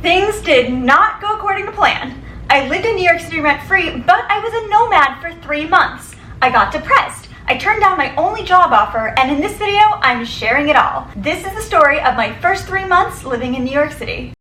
Things did not go according to plan. I lived in New York City rent-free, but I was a nomad for 3 months. I got depressed. I turned down my only job offer, and in this video, I'm sharing it all. This is the story of my first 3 months living in New York City.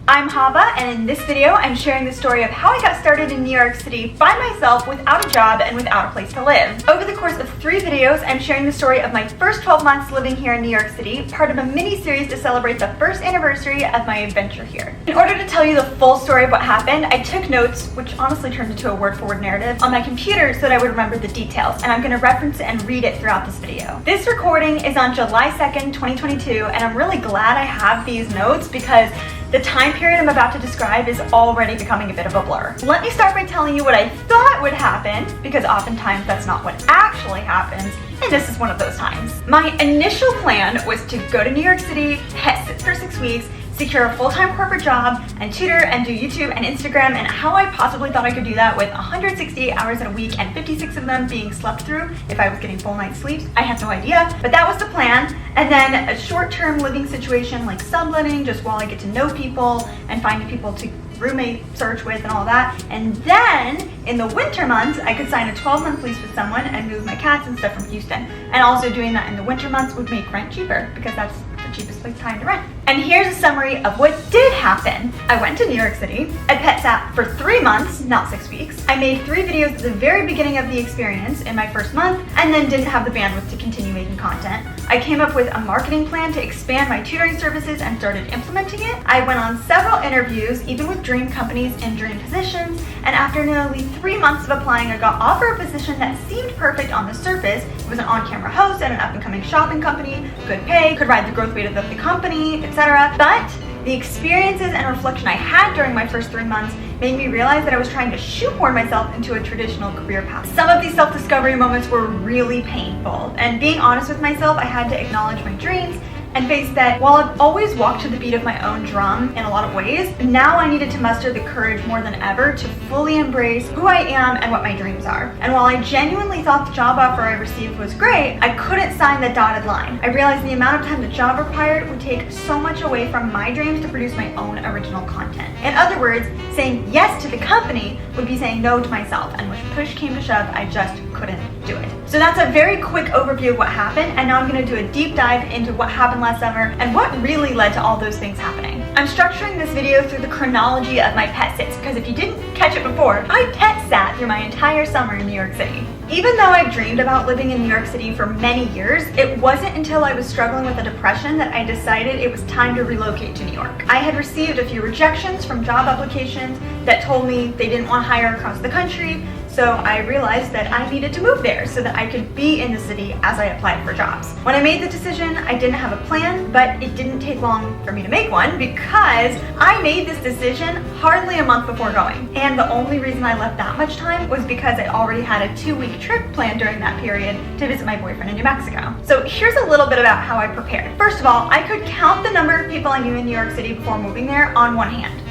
I'm Hava, and in this video, I'm sharing the story of how I got started in New York City by myself without a job and without a place to live. Over the course of 3 videos, I'm sharing the story of my first 12 months living here in New York City, part of a mini-series to celebrate the first anniversary of my adventure here. In order to tell you the full story of what happened, I took notes, which honestly turned into a word-for-word narrative, on my computer so that I would remember the details, and I'm going to reference it and read it throughout this video. This recording is on July 2nd, 2022, and I'm really glad I have these notes because the time period I'm about to describe is already becoming a bit of a blur. Let me start by telling you what I thought would happen, because oftentimes that's not what actually happens, and this is one of those times. My initial plan was to go to New York City, pet sit for 6 weeks, secure a full-time corporate job, and tutor and do YouTube and Instagram, and how I possibly thought I could do that with 168 hours in a week and 56 of them being slept through if I was getting full night's sleeps. I have no idea, but that was the plan. And then a short-term living situation like subletting, just while I get to know people and finding people to roommate search with and all that. And then in the winter months, I could sign a 12-month lease with someone and move my cats and stuff from Houston. And also doing that in the winter months would make rent cheaper because that's the cheapest time to rent. And here's a summary of what did happen. I went to New York City. I pet sat for 3 months, not 6 weeks. I made 3 videos at the very beginning of the experience in my first month, and then didn't have the bandwidth to continue making content. I came up with a marketing plan to expand my tutoring services and started implementing it. I went on several interviews, even with dream companies in dream positions, and after nearly 3 months of applying, I got offered a position that seemed perfect on the surface. It was an on-camera host at an up-and-coming shopping company, good pay, could ride the growth wave of the company, etc. But the experiences and reflection I had during my first 3 months made me realize that I was trying to shoehorn myself into a traditional career path. Some of these self-discovery moments were really painful, and being honest with myself, I had to acknowledge my dreams and face that while I've always walked to the beat of my own drum in a lot of ways, now I needed to muster the courage more than ever to fully embrace who I am and what my dreams are. And while I genuinely thought the job offer I received was great, I couldn't sign the dotted line. I realized the amount of time the job required would take so much away from my dreams to produce my own original content. In other words, saying yes to the company would be saying no to myself, and when push came to shove, I just couldn't do it. So that's a very quick overview of what happened, and now I'm going to do a deep dive into what happened last summer and what really led to all those things happening. I'm structuring this video through the chronology of my pet sits, because if you didn't catch it before, I pet sat through my entire summer in New York City. Even though I've dreamed about living in New York City for many years, it wasn't until I was struggling with a depression that I decided it was time to relocate to New York. I had received a few rejections from job applications that told me they didn't want to hire across the country, so I realized that I needed to move there so that I could be in the city as I applied for jobs. When I made the decision, I didn't have a plan, but it didn't take long for me to make one because I made this decision hardly a month before going. And the only reason I left that much time was because I already had a 2-week trip planned during that period to visit my boyfriend in New Mexico. So here's a little bit about how I prepared. First of all, I could count the number of people I knew in New York City before moving there on one hand.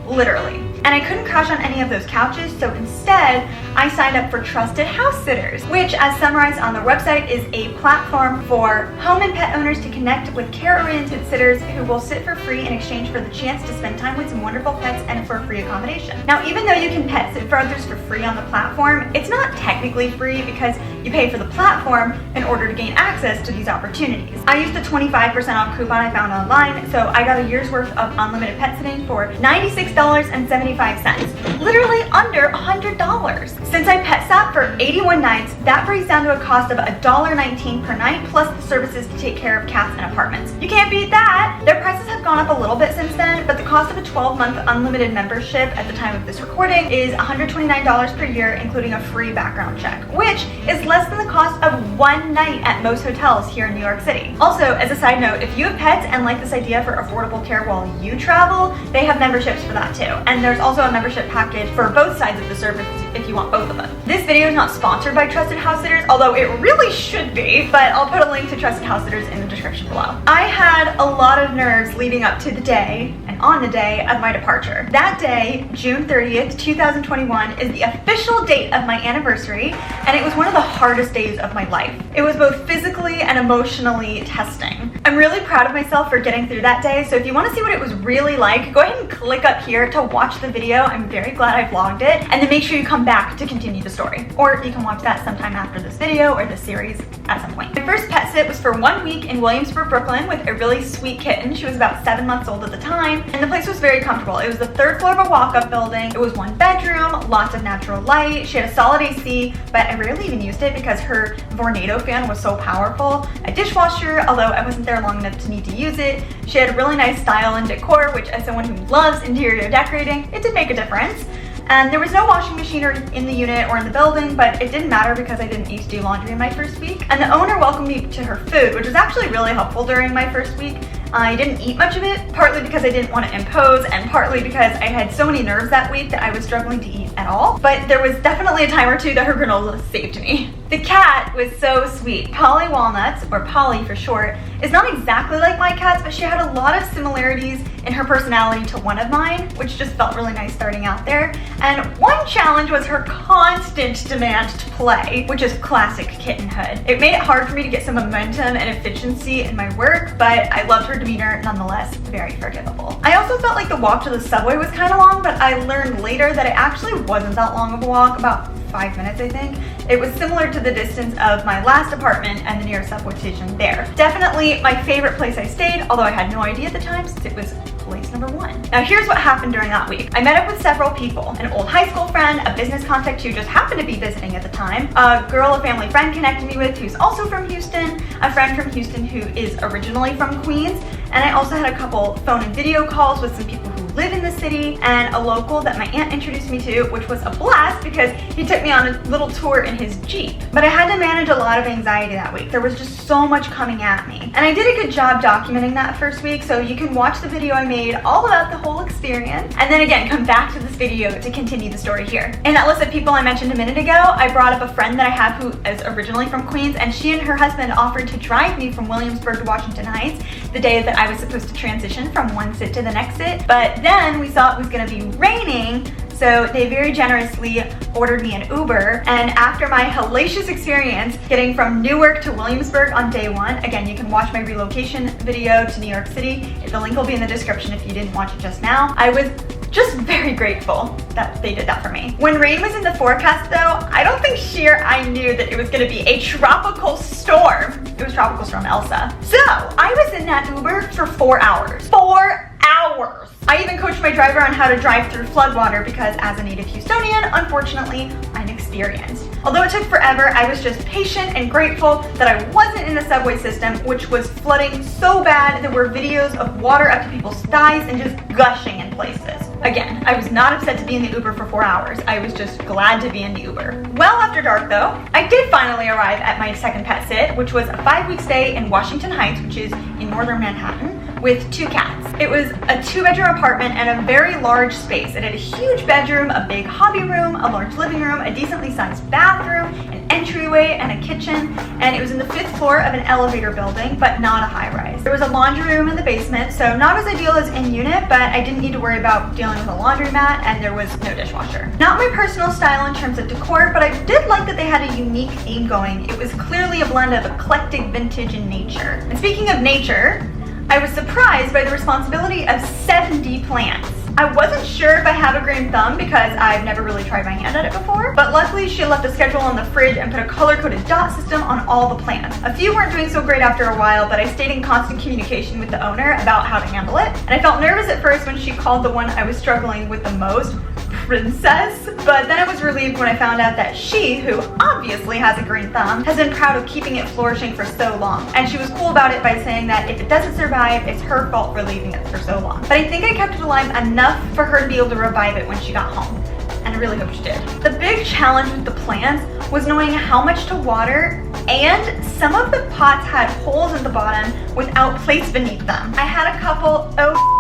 Literally. And I couldn't crash on any of those couches, so instead, I signed up for Trusted House Sitters, which, as summarized on their website, is a platform for home and pet owners to connect with care-oriented sitters who will sit for free in exchange for the chance to spend time with some wonderful pets and for free accommodation. Now, even though you can pet sit for others for free on the platform, it's not technically free because you pay for the platform in order to gain access to these opportunities. I used a 25% off coupon I found online, so I got a year's worth of unlimited pet sitting for $96.75. Literally under $100. Since I pet sat for 81 nights, that breaks down to a cost of $1.19 per night plus the services to take care of cats and apartments. You can't beat that! Their prices have gone up a little bit since then, but the cost of a 12-month unlimited membership at the time of this recording is $129 per year, including a free background check, which is less than the cost of 1 night at most hotels here in New York City. Also, as a side note, if you have pets and like this idea for affordable care while you travel, they have memberships for that too. And there's also a membership package for both sides of the service if you want both of them. This video is not sponsored by Trusted House Sitters, although it really should be, but I'll put a link to Trusted House Sitters in the description below. I had a lot of nerves leading up to the day and on the day of my departure. That day, June 30th, 2021, is the official date of my anniversary, and it was one of the hardest days of my life. It was both physically and emotionally testing. I'm really proud of myself for getting through that day, so if you want to see what it was really like, go ahead and click up here to watch the video. I'm very glad I vlogged it, and then make sure you come back to continue the story. Or you can watch that sometime after this video or this series at some point. My first pet sit was for 1 week in Williamsburg, Brooklyn with a really sweet kitten. She was about 7 months old at the time, and the place was very comfortable. It was the 3rd floor of a walk-up building. It was 1 bedroom, lots of natural light. She had a solid AC, but I rarely even used it because her Vornado fan was so powerful. A dishwasher, although I wasn't there long enough to need to use it. She had really nice style and decor, which as someone who loves interior decorating, it did make a difference. And there was no washing machine in the unit or in the building, but it didn't matter because I didn't need to do laundry in my first week. And the owner welcomed me to her food, which was actually really helpful during my first week. I didn't eat much of it, partly because I didn't want to impose, and partly because I had so many nerves that week that I was struggling to eat at all. But there was definitely a time or two that her granola saved me. The cat was so sweet. Polly Walnuts, or Polly for short, is not exactly like my cats, but she had a lot of similarities in her personality to one of mine, which just felt really nice starting out there. And one challenge was her constant demand to play, which is classic kittenhood. It made it hard for me to get some momentum and efficiency in my work, but I loved her demeanor nonetheless, very forgivable. I also felt like the walk to the subway was kind of long, but I learned later that it actually wasn't that long of a walk, about 5 minutes I think. It was similar to the distance of my last apartment and the nearest subway station there. Definitely my favorite place I stayed, although I had no idea at the time since it was place number 1. Now here's what happened during that week. I met up with several people, an old high school friend, a business contact who just happened to be visiting at the time, a girl a family friend connected me with who's also from Houston, a friend from Houston who is originally from Queens, and I also had a couple phone and video calls with some people who live in the city, and a local that my aunt introduced me to, which was a blast because he took me on a little tour in his Jeep. But I had to manage a lot of anxiety that week. There was just so much coming at me. And I did a good job documenting that first week, so you can watch the video I made all about the whole experience, and then again, come back to this video to continue the story here. In that list of people I mentioned a minute ago, I brought up a friend that I have who is originally from Queens, and she and her husband offered to drive me from Williamsburg to Washington Heights the day that I was supposed to transition from one sit to the next sit. But then we saw it was gonna be raining, so they very generously ordered me an Uber, and after my hellacious experience getting from Newark to Williamsburg on day 1, again, you can watch my relocation video to New York City. The link will be in the description if you didn't watch it just now. I was just very grateful that they did that for me. When rain was in the forecast though, I don't think I knew that it was gonna be a tropical storm. It was Tropical Storm Elsa. So I was in that Uber for 4 hours. 4 hours! I even coached my driver on how to drive through floodwater because as a native Houstonian, unfortunately, I'm experienced. Although it took forever, I was just patient and grateful that I wasn't in the subway system, which was flooding so bad there were videos of water up to people's thighs and just gushing in places. Again, I was not upset to be in the Uber for 4 hours. I was just glad to be in the Uber. Well after dark though, I did finally arrive at my second pet sit, which was a 5-week stay in Washington Heights, which is in northern Manhattan, with 2 cats. It was a 2-bedroom apartment and a very large space. It had a huge bedroom, a big hobby room, a large living room, a decently sized bathroom, an entryway, and a kitchen, and it was in the 5th floor of an elevator building, but not a high-rise. There was a laundry room in the basement, so not as ideal as in-unit, but I didn't need to worry about dealing with a laundromat, and there was no dishwasher. Not my personal style in terms of decor, but I did like that they had a unique theme going. It was clearly a blend of eclectic vintage and nature. And speaking of nature, I was surprised by the responsibility of 70 plants. I wasn't sure if I have a green thumb because I've never really tried my hand at it before, but luckily she left the schedule on the fridge and put a color-coded dot system on all the plants. A few weren't doing so great after a while, but I stayed in constant communication with the owner about how to handle it. And I felt nervous at first when she called the one I was struggling with the most Princess, but then I was relieved when I found out that she, who obviously has a green thumb, has been proud of keeping it flourishing for so long. And she was cool about it by saying that if it doesn't survive, it's her fault for leaving it for so long. But I think I kept it alive enough for her to be able to revive it when she got home. And I really hope she did. The big challenge with the plants was knowing how much to water and some of the pots had holes in the bottom without plates beneath them. I had a couple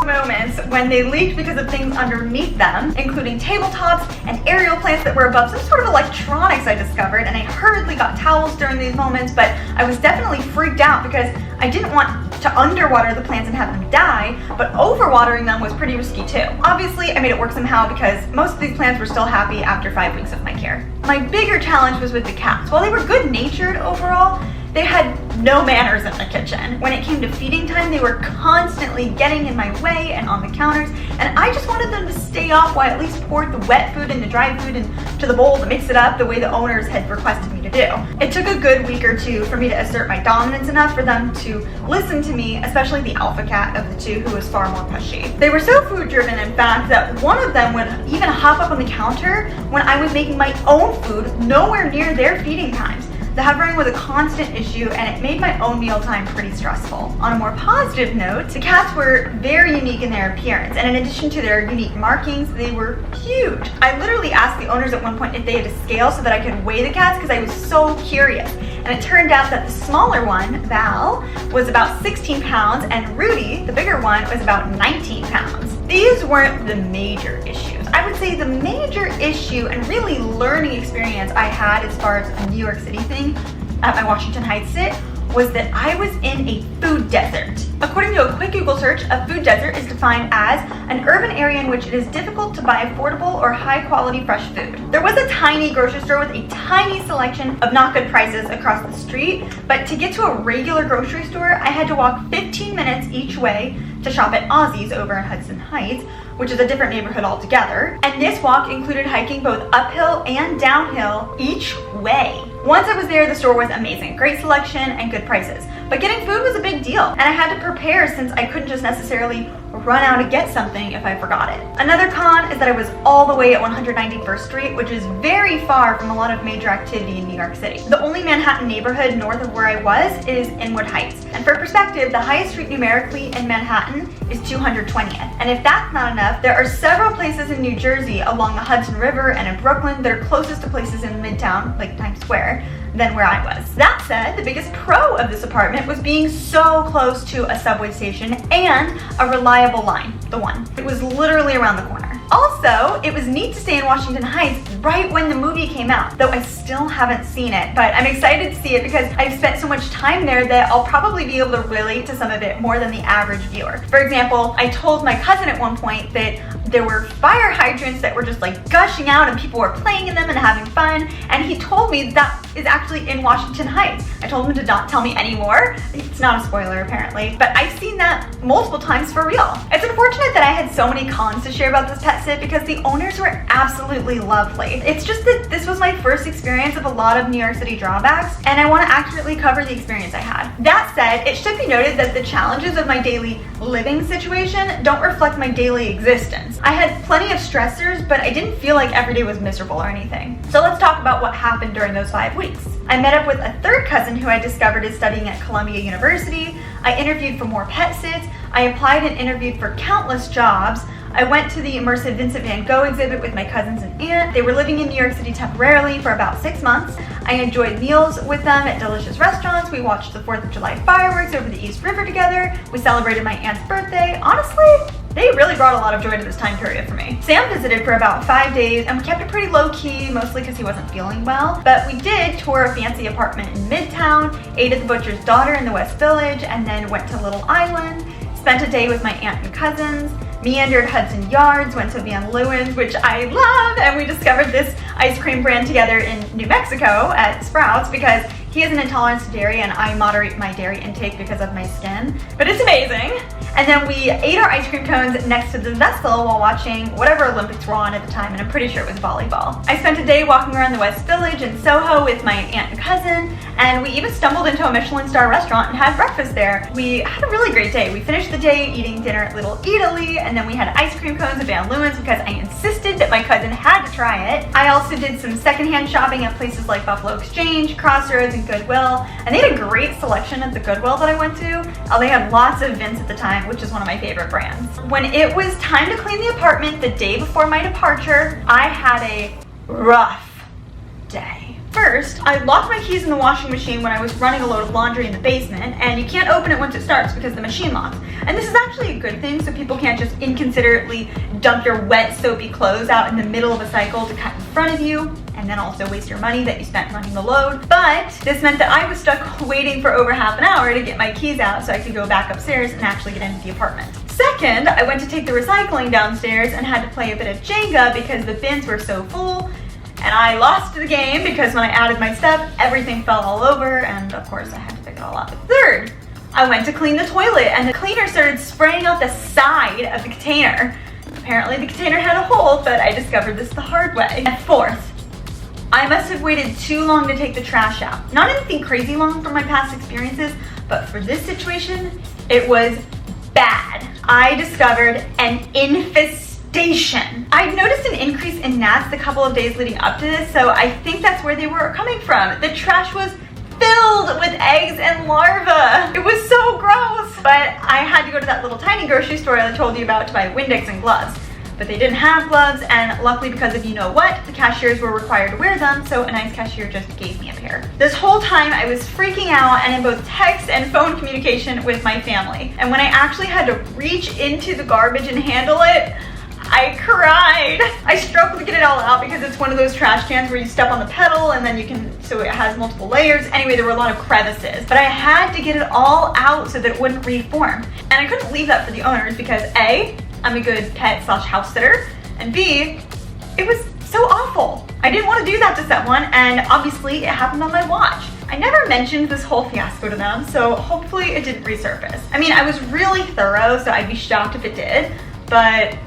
moments when they leaked because of things underneath them, including tabletops and aerial plants that were above some sort of electronics I discovered, and I hurriedly got towels during these moments, but I was definitely freaked out because I didn't want to underwater the plants and have them die, but overwatering them was pretty risky too. Obviously, I made it work somehow because most of these plants were still happy after 5 weeks of my care. My bigger challenge was with the cats. While they were good-natured overall, they had no manners in the kitchen. When it came to feeding time, they were constantly getting in my way and on the counters, and I just wanted them to stay off while I at least poured the wet food and the dry food into the bowl to mix it up the way the owners had requested me to do. It took a good week or two for me to assert my dominance enough for them to listen to me, especially the alpha cat of the two, who was far more pushy. They were so food driven, in fact, that one of them would even hop up on the counter when I was making my own food nowhere near their feeding times. The hovering was a constant issue, and it made my own mealtime pretty stressful. On a more positive note, the cats were very unique in their appearance, and in addition to their unique markings, they were huge. I literally asked the owners at one point if they had a scale so that I could weigh the cats because I was so curious. And it turned out that the smaller one, Val, was about 16 pounds, and Rudy, the bigger one, was about 19 pounds. These weren't the major issues. I would say the major issue and really learning experience I had as far as a New York City thing at my Washington Heights sit was that I was in a food desert. According to a quick Google search, a food desert is defined as an urban area in which it is difficult to buy affordable or high-quality fresh food. There was a tiny grocery store with a tiny selection of not good prices across the street, but to get to a regular grocery store, I had to walk 15 minutes each way to shop at Ozzy's over in Hudson Heights, which is a different neighborhood altogether. And this walk included hiking both uphill and downhill each way. Once I was there, the store was amazing. Great selection and good prices. But getting food was a big deal, and I had to prepare since I couldn't just necessarily run out and get something if I forgot it. Another con is that I was all the way at 191st Street, which is very far from a lot of major activity in New York City. The only Manhattan neighborhood north of where I was is Inwood Heights. And for perspective, the highest street numerically in Manhattan is 220th. And if that's not enough, there are several places in New Jersey along the Hudson River and in Brooklyn that are closest to places in Midtown, like Times Square, than where I was. That said, the biggest pro of this apartment was being so close to a subway station and a reliable line, the one. It was literally around the corner. Also, it was neat to stay in Washington Heights right when the movie came out, though I still haven't seen it, but I'm excited to see it because I've spent so much time there that I'll probably be able to relate to some of it more than the average viewer. For example, I told my cousin at one point that there were fire hydrants that were just like gushing out and people were playing in them and having fun, and he told me that is actually in Washington Heights. I told him to not tell me anymore. It's not a spoiler apparently, but I've seen that multiple times for real. It's unfortunate that I had so many cons to share about this pet sit because the owners were absolutely lovely. It's just that this was my first experience of a lot of New York City drawbacks, and I want to accurately cover the experience I had. That said, it should be noted that the challenges of my daily living situation don't reflect my daily existence. I had plenty of stressors, but I didn't feel like every day was miserable or anything. So let's talk about what happened during those 5 weeks. I met up with a third cousin who I discovered is studying at Columbia University. I interviewed for more pet sits. I applied and interviewed for countless jobs. I went to the immersive Vincent van Gogh exhibit with my cousins and aunt. They were living in New York City temporarily for about 6 months. I enjoyed meals with them at delicious restaurants. We watched the 4th of July fireworks over the East River together. We celebrated my aunt's birthday. Honestly, they really brought a lot of joy to this time period for me. Sam visited for about 5 days, and we kept it pretty low-key, mostly because he wasn't feeling well. But we did tour a fancy apartment in Midtown, ate at the Butcher's Daughter in the West Village, and then went to Little Island, spent a day with my aunt and cousins, meandered Hudson Yards, went to Van Leeuwen's, which I love, and we discovered this ice cream brand together in New Mexico at Sprouts because he has an intolerance to dairy and I moderate my dairy intake because of my skin, but it's amazing. And then we ate our ice cream cones next to the vessel while watching whatever Olympics were on at the time, and I'm pretty sure it was volleyball. I spent a day walking around the West Village in Soho with my aunt and cousin, and we even stumbled into a Michelin star restaurant and had breakfast there. We had a really great day. We finished the day eating dinner at Little Italy, and then we had ice cream cones at Van Leeuwen's because I insisted that my cousin had to try it. I also did some secondhand shopping at places like Buffalo Exchange, Crossroads, and Goodwill, and they had a great selection at the Goodwill that I went to. They had lots of Vince at the time, which is one of my favorite brands. When it was time to clean the apartment the day before my departure, I had a rough day. First, I locked my keys in the washing machine when I was running a load of laundry in the basement, and you can't open it once it starts because the machine locks. And this is actually a good thing, so people can't just inconsiderately dump your wet, soapy clothes out in the middle of a cycle to cut in front of you, and then also waste your money that you spent running the load. But this meant that I was stuck waiting for over half an hour to get my keys out so I could go back upstairs and actually get into the apartment. Second, I went to take the recycling downstairs and had to play a bit of Jenga because the bins were so full. And I lost the game because when I added my stuff, everything fell all over, and of course I had to pick it all up. Third, I went to clean the toilet, and the cleaner started spraying out the side of the container. Apparently the container had a hole, but I discovered this the hard way. And fourth, I must have waited too long to take the trash out. Not anything crazy long from my past experiences, but for this situation, it was bad. I discovered an infestation. I'd noticed an increase in gnats the couple of days leading up to this, so I think that's where they were coming from. The trash was filled with eggs and larvae. It was so gross. But I had to go to that little tiny grocery store I told you about to buy Windex and gloves. But they didn't have gloves, and luckily because of you know what, the cashiers were required to wear them, so a nice cashier just gave me a pair. This whole time I was freaking out and in both text and phone communication with my family. And when I actually had to reach into the garbage and handle it, I cried. I struggled to get it all out because it's one of those trash cans where you step on the pedal and then you can, so it has multiple layers. Anyway, there were a lot of crevices, but I had to get it all out so that it wouldn't reform. And I couldn't leave that for the owners because A, I'm a good pet/house sitter, and B, it was so awful. I didn't want to do that to someone, and obviously it happened on my watch. I never mentioned this whole fiasco to them, so hopefully it didn't resurface. I mean, I was really thorough, so I'd be shocked if it did, but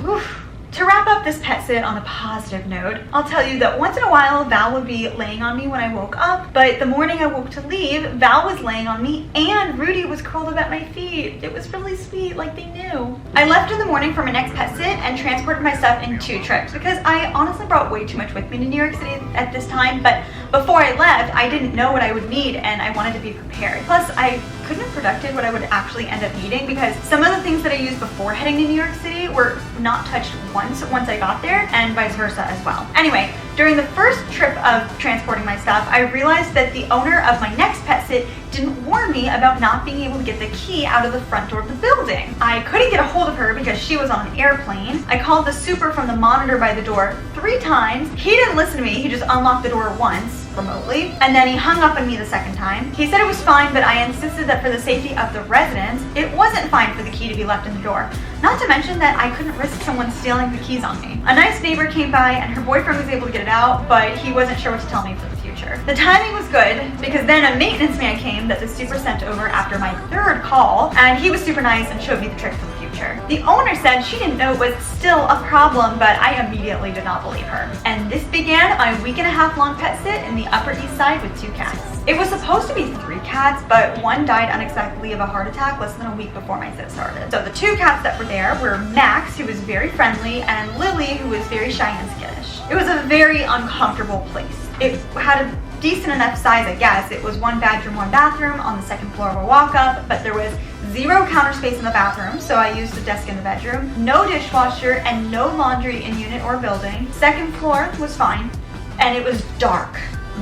oof. To wrap up this pet sit on a positive note, I'll tell you that once in a while Val would be laying on me when I woke up, but the morning I woke to leave, Val was laying on me and Rudy was curled up at my feet. It was really sweet, like they knew. I left in the morning for my next pet sit and transported my stuff in 2 trips because I honestly brought way too much with me to New York City at this time, but before I left, I didn't know what I would need and I wanted to be prepared. Plus, I couldn't have predicted what I would actually end up needing because some of the things that I used before heading to New York City were not touched once I got there, and vice versa as well. Anyway, during the first trip of transporting my stuff, I realized that the owner of my next pet sit didn't warn me about not being able to get the key out of the front door of the building. I couldn't get a hold of her because she was on an airplane. I called the super from the monitor by the door 3 times. He didn't listen to me, he just unlocked the door once remotely, and then he hung up on me the second time. He said it was fine, but I insisted that for the safety of the residents, it wasn't fine for the key to be left in the door. Not to mention that I couldn't risk someone stealing the keys on me. A nice neighbor came by and her boyfriend was able to get it out, but he wasn't sure what to tell me for the future. The timing was good because then a maintenance man came that the super sent over after my 3rd call, and he was super nice and showed me the trick for the future. The owner said she didn't know it was still a problem, but I immediately did not believe her. And this began my 1.5-week long pet sit in the Upper East Side with 2 cats. It was supposed to be 3 cats, but one died unexpectedly of a heart attack less than a week before my sit started. So the 2 cats that were there were Max, who was very friendly, and Lily, who was very shy and skittish. It was a very uncomfortable place. It had a decent enough size, I guess. It was 1 bedroom, 1 bathroom on the 2nd floor of a walk-up, but there was 0 counter space in the bathroom, so I used the desk in the bedroom, no dishwasher, and no laundry in unit or building. 2nd floor was fine, and it was dark.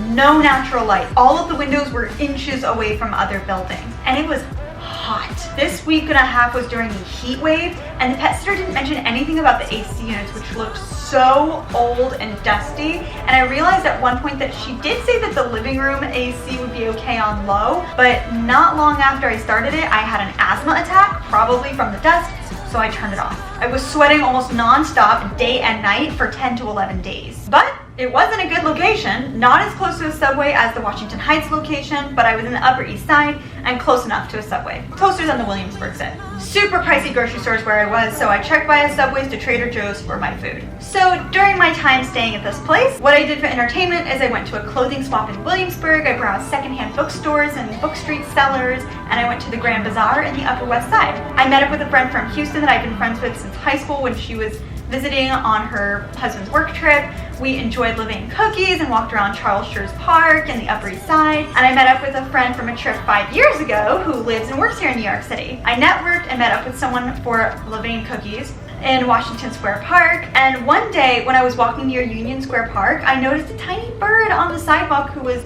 No natural light. All of the windows were inches away from other buildings, and it was hot. This 1.5 weeks was during the heat wave, and the pet sitter didn't mention anything about the AC units, which looked so old and dusty. And I realized at one point that she did say that the living room AC would be okay on low, but not long after I started it, I had an asthma attack, probably from the dust, so I turned it off. I was sweating almost non-stop day and night for 10 to 11 days. But it wasn't a good location, not as close to a subway as the Washington Heights location, but I was in the Upper East Side and close enough to a subway. Closer than the Williamsburg set. Super pricey grocery stores where I was, so I trekked via Subways to Trader Joe's for my food. So during my time staying at this place, what I did for entertainment is I went to a clothing swap in Williamsburg, I browsed secondhand bookstores and book street sellers, and I went to the Grand Bazaar in the Upper West Side. I met up with a friend from Houston that I've been friends with since high school when she was visiting on her husband's work trip. We enjoyed living cookies and walked around Charles Schurz Park and the Upper East Side. And I met up with a friend from a trip 5 years ago who lives and works here in New York City. I networked and met up with someone for Living Cookies. in Washington Square Park, and one day when I was walking near Union Square Park, I noticed a tiny bird on the sidewalk who was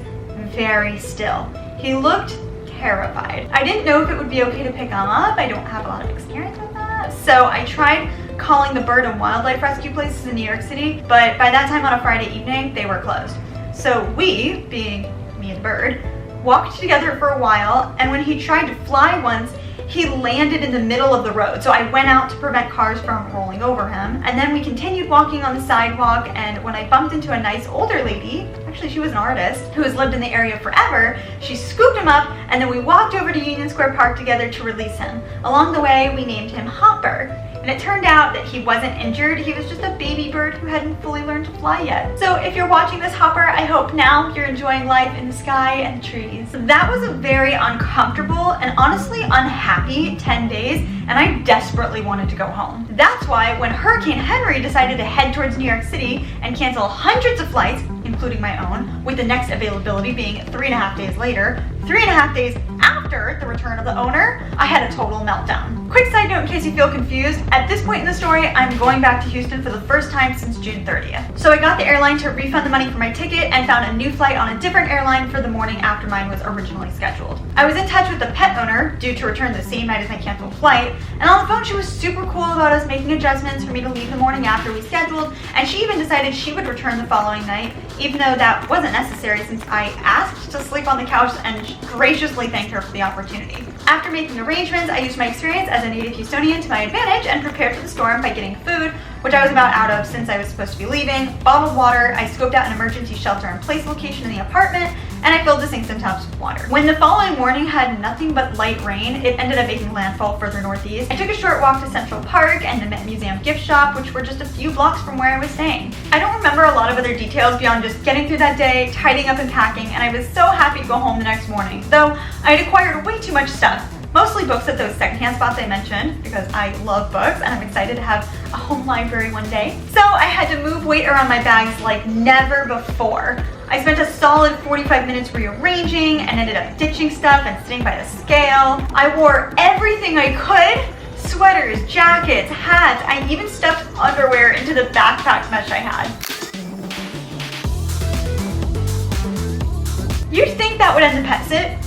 very still. He looked terrified. I didn't know if it would be okay to pick him up. I don't have a lot of experience with that. So I tried calling the bird and wildlife rescue places in New York City, but by that time on a Friday evening, they were closed. So we, being me and the bird, walked together for a while, and when he tried to fly once, he landed in the middle of the road. So I went out to prevent cars from rolling over him, and then we continued walking on the sidewalk, and when I bumped into a nice older lady, actually she was an artist, who has lived in the area forever, she scooped him up, and then we walked over to Union Square Park together to release him. Along the way, we named him Hopper. And it turned out that he wasn't injured, he was just a baby bird who hadn't fully learned to fly yet. So if you're watching this, Hopper, I hope now you're enjoying life in the sky and the trees. That was a very uncomfortable and honestly unhappy 10 days, and I desperately wanted to go home. That's why when Hurricane Henry decided to head towards New York City and cancel hundreds of flights, including my own, with the next availability being 3.5 days later, 3.5 days after the return of the owner, I had a total meltdown. Quick side note in case you feel confused, at this point in the story, I'm going back to Houston for the first time since June 30th. So I got the airline to refund the money for my ticket and found a new flight on a different airline for the morning after mine was originally scheduled. I was in touch with the pet owner, due to return the same night as my canceled flight, and on the phone she was super cool about us making adjustments for me to leave the morning after we scheduled, and she even decided she would return the following night, even though that wasn't necessary since I asked to sleep on the couch and graciously thanked her for the opportunity. After making arrangements, I used my experience as a native Houstonian to my advantage and prepared for the storm by getting food, which I was about out of since I was supposed to be leaving, bottled water, I scoped out an emergency shelter-in-place location in the apartment, and I filled the sinks and tubs with water. When the following morning had nothing but light rain, it ended up making landfall further northeast. I took a short walk to Central Park and the Met Museum gift shop, which were just a few blocks from where I was staying. I don't remember a lot of other details beyond just getting through that day, tidying up and packing, and I was so happy to go home the next morning, though I had acquired way too much stuff. Mostly books at those secondhand spots I mentioned, because I love books and I'm excited to have a home library one day. So I had to move weight around my bags like never before. I spent a solid 45 minutes rearranging and ended up ditching stuff and sitting by the scale. I wore everything I could. Sweaters, jackets, hats, I even stuffed underwear into the backpack mesh I had. You'd think that would end the pet sit.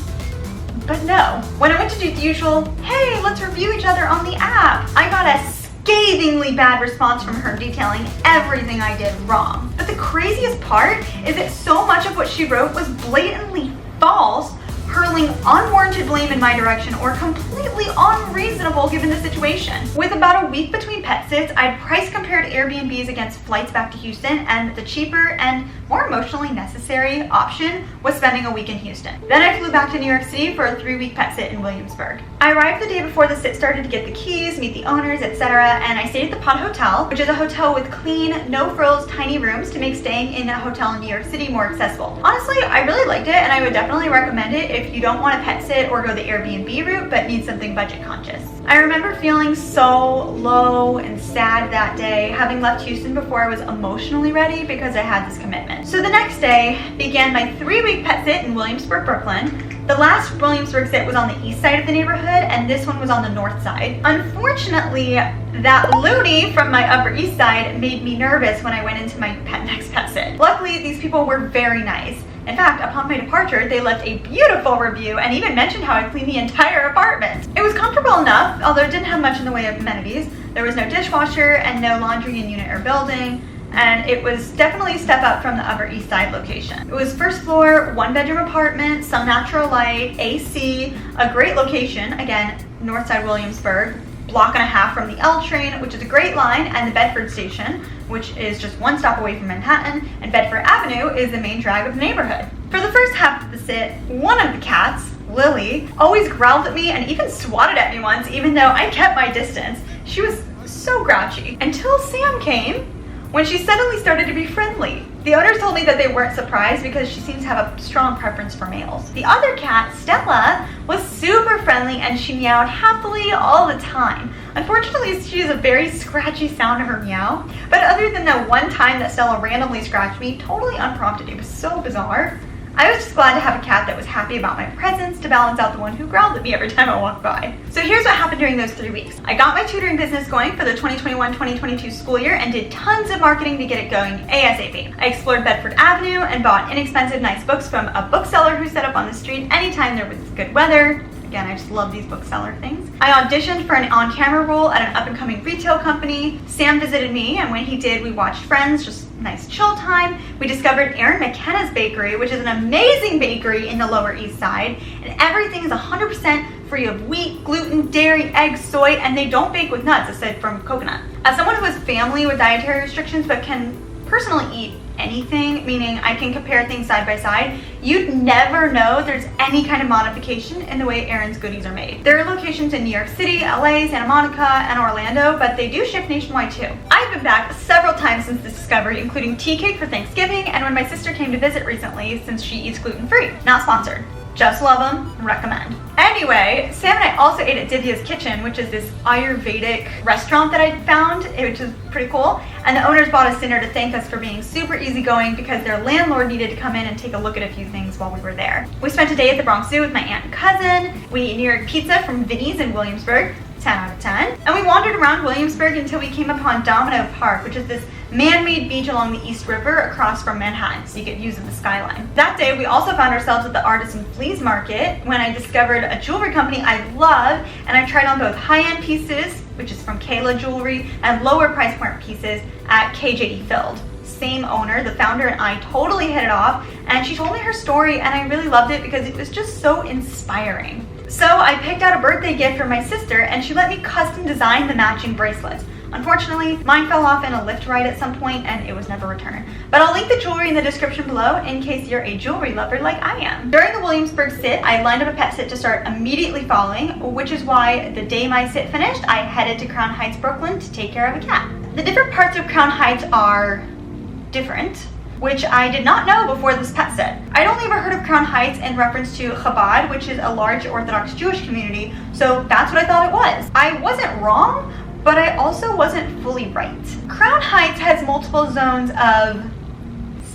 But no, when I went to do the usual, hey, let's review each other on the app, I got a scathingly bad response from her detailing everything I did wrong. But the craziest part is that so much of what she wrote was blatantly false, hurling unwarranted blame in my direction or completely unreasonable given the situation. With about a week between pet sits, I'd price compared Airbnbs against flights back to Houston, and the cheaper and more emotionally necessary option was spending a week in Houston. Then I flew back to New York City for a 3-week pet sit in Williamsburg. I arrived the day before the sit started to get the keys, meet the owners, etc., and I stayed at the Pod Hotel, which is a hotel with clean, no-frills, tiny rooms to make staying in a hotel in New York City more accessible. Honestly, I really liked it, and I would definitely recommend it if you don't want a pet sit or go the Airbnb route but need something budget conscious. I remember feeling so low and sad that day, having left Houston before I was emotionally ready because I had this commitment. So the next day began my 3-week pet sit in Williamsburg, Brooklyn. The last Williamsburg sit was on the east side of the neighborhood, and this one was on the north side. Unfortunately, that loony from my Upper East Side made me nervous when I went into my next pet sit. Luckily, these people were very nice. In fact, upon my departure, they left a beautiful review and even mentioned how I cleaned the entire apartment. It was comfortable enough, although it didn't have much in the way of amenities. There was no dishwasher and no laundry in unit or building, and it was definitely a step up from the Upper East Side location. It was first floor, 1-bedroom apartment, some natural light, AC, a great location, again, north side Williamsburg, block and a half from the L train, which is a great line, and the Bedford station, which is just 1 stop away from Manhattan, and Bedford Avenue is the main drag of the neighborhood. For the first half of the sit, one of the cats, Lily, always growled at me and even swatted at me once, even though I kept my distance. She was so grouchy. Until Sam came, when she suddenly started to be friendly. The owners told me that they weren't surprised because she seems to have a strong preference for males. The other cat, Stella, was super friendly and she meowed happily all the time. Unfortunately, she has a very scratchy sound to her meow, but other than that one time that Stella randomly scratched me, totally unprompted, it was so bizarre, I was just glad to have a cat that was happy about my presence to balance out the one who growled at me every time I walked by. So here's what happened during those 3 weeks. I got my tutoring business going for the 2021-2022 school year and did tons of marketing to get it going ASAP. I explored Bedford Avenue and bought inexpensive, nice books from a bookseller who set up on the street anytime there was good weather. Again, I just love these bookseller things. I auditioned for an on-camera role at an up-and-coming retail company. Sam visited me, and when he did, we watched Friends, just nice chill time. We discovered Erin McKenna's Bakery, which is an amazing bakery in the Lower East Side, and everything is 100% free of wheat, gluten, dairy, eggs, soy, and they don't bake with nuts aside from coconut. As someone who has family with dietary restrictions but can personally eat anything, meaning I can compare things side by side, you'd never know there's any kind of modification in the way Erin's goodies are made. There are locations in New York City, LA, Santa Monica, and Orlando, but they do ship nationwide too. I've been back several times since this discovery, including tea cake for Thanksgiving and when my sister came to visit recently since she eats gluten-free. Not sponsored. Just love them, recommend. Anyway, Sam and I also ate at Divya's Kitchen, which is this Ayurvedic restaurant that I found, which is pretty cool. And the owners bought us dinner to thank us for being super easygoing because their landlord needed to come in and take a look at a few things while we were there. We spent a day at the Bronx Zoo with my aunt and cousin. We ate New York pizza from Vinny's in Williamsburg, 10 out of 10. And we wandered around Williamsburg until we came upon Domino Park, which is this man-made beach along the East River across from Manhattan, so you get views of the skyline. That day, we also found ourselves at the Artisan Fleas Market when I discovered a jewelry company I love, and I tried on both high-end pieces, which is from Kayla Jewelry, and lower price point pieces at KJE Filled. Same owner, the founder, and I totally hit it off, and she told me her story, and I really loved it because it was just so inspiring. So I picked out a birthday gift for my sister, and she let me custom design the matching bracelets. Unfortunately, mine fell off in a lift ride at some point and it was never returned. But I'll link the jewelry in the description below in case you're a jewelry lover like I am. During the Williamsburg sit, I lined up a pet sit to start immediately following, which is why the day my sit finished, I headed to Crown Heights, Brooklyn to take care of a cat. The different parts of Crown Heights are different, which I did not know before this pet sit. I'd only ever heard of Crown Heights in reference to Chabad, which is a large Orthodox Jewish community, so that's what I thought it was. I wasn't wrong, but I also wasn't fully right. Crown Heights has multiple zones of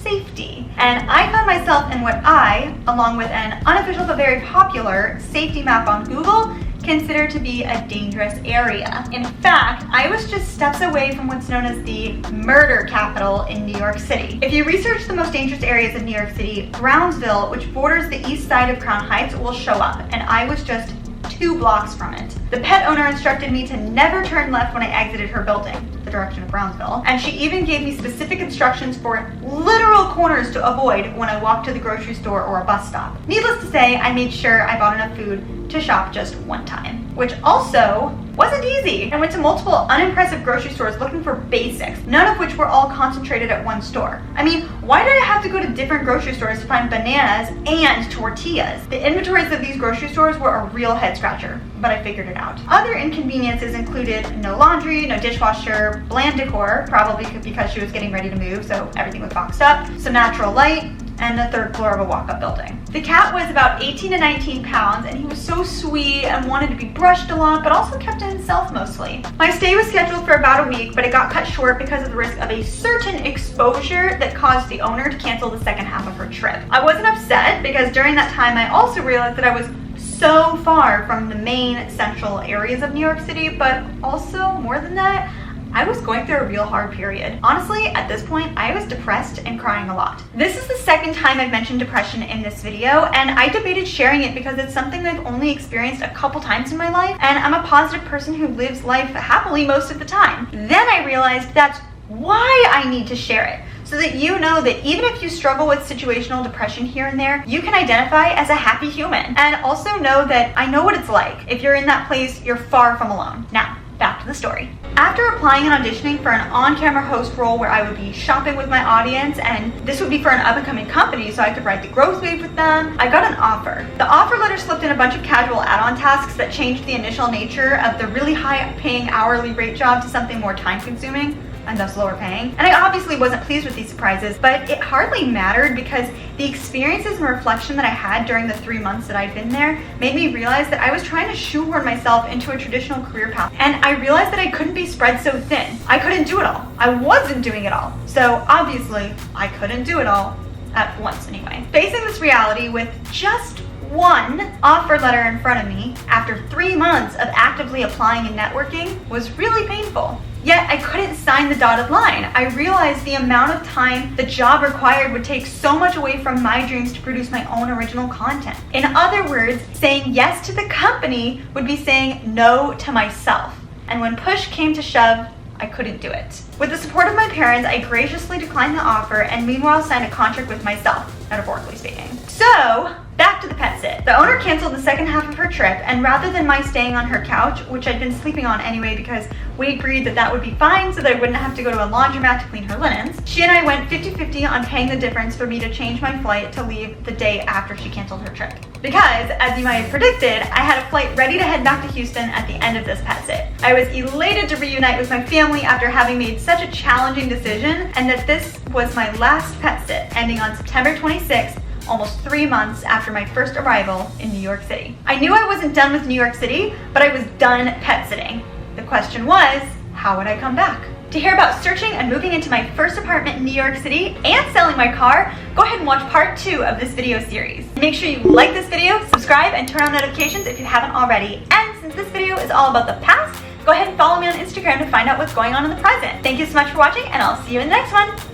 safety, and I found myself in what I, along with an unofficial but very popular safety map on Google, consider to be a dangerous area. In fact, I was just steps away from what's known as the murder capital in New York City. If you research the most dangerous areas of New York City, Brownsville, which borders the east side of Crown Heights, will show up, and I was just 2 blocks from it. The pet owner instructed me to never turn left when I exited her building, the direction of Brownsville, and she even gave me specific instructions for literal corners to avoid when I walked to the grocery store or a bus stop. Needless to say, I made sure I bought enough food to shop just one time, which also wasn't easy. I went to multiple unimpressive grocery stores looking for basics, none of which were all concentrated at one store. I mean, why did I have to go to different grocery stores to find bananas and tortillas? The inventories of these grocery stores were a real head scratcher, but I figured it out. Other inconveniences included no laundry, no dishwasher, bland decor, probably because she was getting ready to move, so everything was boxed up, some natural light, and the 3rd floor of a walk-up building. The cat was about 18 to 19 pounds, and he was so sweet and wanted to be brushed a lot, but also kept to himself mostly. My stay was scheduled for about a week, but it got cut short because of the risk of a certain exposure that caused the owner to cancel the second half of her trip. I wasn't upset because during that time I also realized that I was so far from the main central areas of New York City, but also more than that, I was going through a real hard period. Honestly, at this point, I was depressed and crying a lot. This is the second time I've mentioned depression in this video, and I debated sharing it because it's something I've only experienced a couple times in my life, and I'm a positive person who lives life happily most of the time. Then I realized that's why I need to share it, so that you know that even if you struggle with situational depression here and there, you can identify as a happy human. And also know that I know what it's like. If you're in that place, you're far from alone. Now, back to the story. After applying and auditioning for an on-camera host role where I would be shopping with my audience, and this would be for an up-and-coming company so I could ride the growth wave with them, I got an offer. The offer letter slipped in a bunch of casual add-on tasks that changed the initial nature of the really high-paying hourly rate job to something more time-consuming and thus lower paying. And I obviously wasn't pleased with these surprises, but it hardly mattered because the experiences and reflection that I had during the 3 months that I'd been there made me realize that I was trying to shoehorn myself into a traditional career path. And I realized that I couldn't be spread so thin. I couldn't do it all. I wasn't doing it all. So obviously, I couldn't do it all. at once anyway. Facing this reality with just one offer letter in front of me after 3 months of actively applying and networking was really painful. Yet I couldn't sign the dotted line. I realized the amount of time the job required would take so much away from my dreams to produce my own original content. In other words, saying yes to the company would be saying no to myself. And when push came to shove, I couldn't do it. With the support of my parents, I graciously declined the offer and meanwhile signed a contract with myself, metaphorically speaking. So, back to the pet sit. The owner canceled the second half of her trip, and rather than my staying on her couch, which I'd been sleeping on anyway because we agreed that that would be fine so that I wouldn't have to go to a laundromat to clean her linens, she and I went 50-50 on paying the difference for me to change my flight to leave the day after she canceled her trip. Because, as you might have predicted, I had a flight ready to head back to Houston at the end of this pet sit. I was elated to reunite with my family after having made such a challenging decision, and that this was my last pet sit, ending on September 26th, almost 3 months after my first arrival in New York City. I knew I wasn't done with New York City, but I was done pet sitting. The question was, how would I come back? To hear about searching and moving into my first apartment in New York City and selling my car, go ahead and watch part 2 of this video series. Make sure you like this video, subscribe, and turn on notifications if you haven't already. And since this video is all about the past, go ahead and follow me on Instagram to find out what's going on in the present. Thank you so much for watching, and I'll see you in the next one.